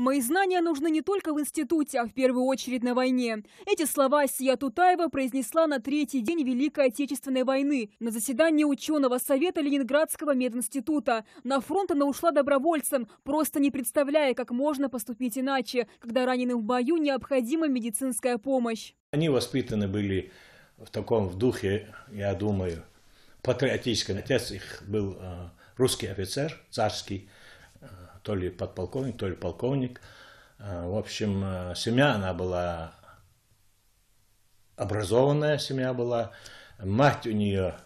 «Мои знания нужны не только в институте, а в первую очередь на войне». Эти слова Асия Тутаева произнесла на третий день Великой Отечественной войны на заседании ученого совета Ленинградского мединститута. На фронт она ушла добровольцем, просто не представляя, как можно поступить иначе, когда раненым в бою необходима медицинская помощь. Они воспитаны были в таком духе, я думаю, патриотическом. Отец их был русский офицер, царский, то ли подполковник, то ли полковник. В общем, семья она была образованная, семья была. Мать у нее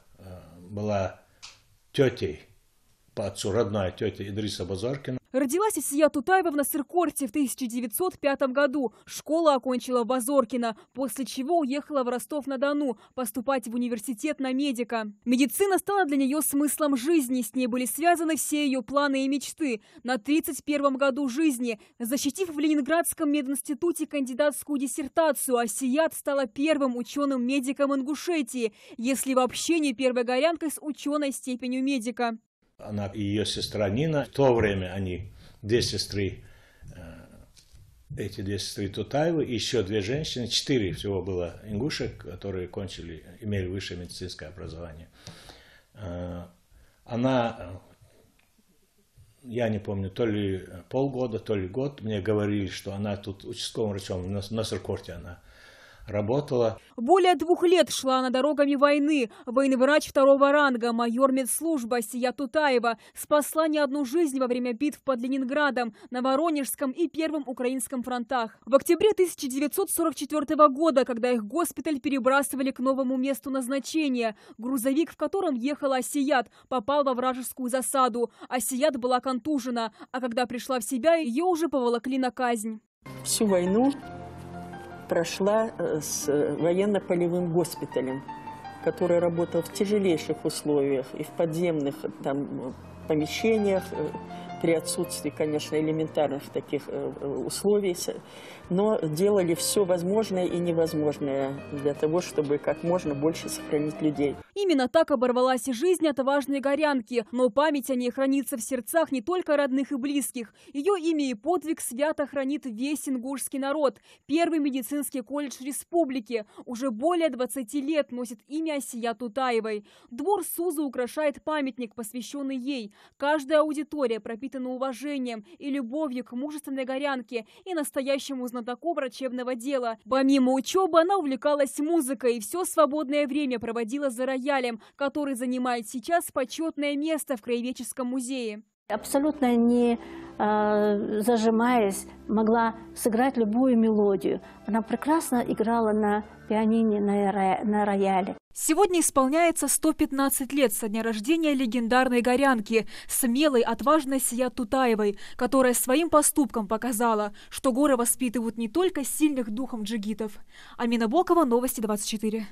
была тетей по отцу, родная тетя Идриса Базоркина. Родилась Асия Тутаева в Насыркорте в 1905 году. Школу окончила в Базоркино, после чего уехала в Ростов-на-Дону поступать в университет на медика. Медицина стала для нее смыслом жизни, с ней были связаны все ее планы и мечты. На 31-м году жизни, защитив в Ленинградском мединституте кандидатскую диссертацию, Асият стала первым ученым-медиком Ингушетии, если вообще не первой горянкой с ученой степенью медика. Она и ее сестра Нина, в то время они, две сестры Тутаевы, и еще две женщины, 4 всего было ингушек, которые имели высшее медицинское образование. Она, я не помню, то ли полгода, то ли год, мне говорили, что она тут участковым врачом на Насыркорте она работала. Более 2 лет шла она дорогами войны. Военврач 2-го ранга, майор медслужбы Асия Тутаева спасла не одну жизнь во время битв под Ленинградом, на Воронежском и Первом Украинском фронтах. В октябре 1944 года, когда их госпиталь перебрасывали к новому месту назначения, грузовик, в котором ехала Асият, попал во вражескую засаду. Асият была контужена, а когда пришла в себя, ее уже поволокли на казнь. Всю войну прошла с военно-полевым госпиталем, который работал в тяжелейших условиях и в подземных помещениях, при отсутствии, конечно, элементарных таких условий, но делали все возможное и невозможное для того, чтобы как можно больше сохранить людей. Именно так оборвалась и жизнь отважной горянки, но память о ней хранится в сердцах не только родных и близких. Ее имя и подвиг свято хранит весь ингушский народ. Первый медицинский колледж республики уже более 20 лет носит имя Асия Тутаевой. Двор Сузы украшает памятник, посвященный ей. Каждая аудитория пропитана уважением и любовью к мужественной горянке и настоящему знатоку врачебного дела. Помимо учебы она увлекалась музыкой и все свободное время проводила за роялем, который занимает сейчас почетное место в Краеведческом музее. Абсолютно не зажимаясь, могла сыграть любую мелодию. Она прекрасно играла на пианино, на рояле. Сегодня исполняется 115 лет со дня рождения легендарной горянки, смелой, отважной Асия Тутаевой, которая своим поступком показала, что горы воспитывают не только сильных духом джигитов. Амина Бокова, Новости 24.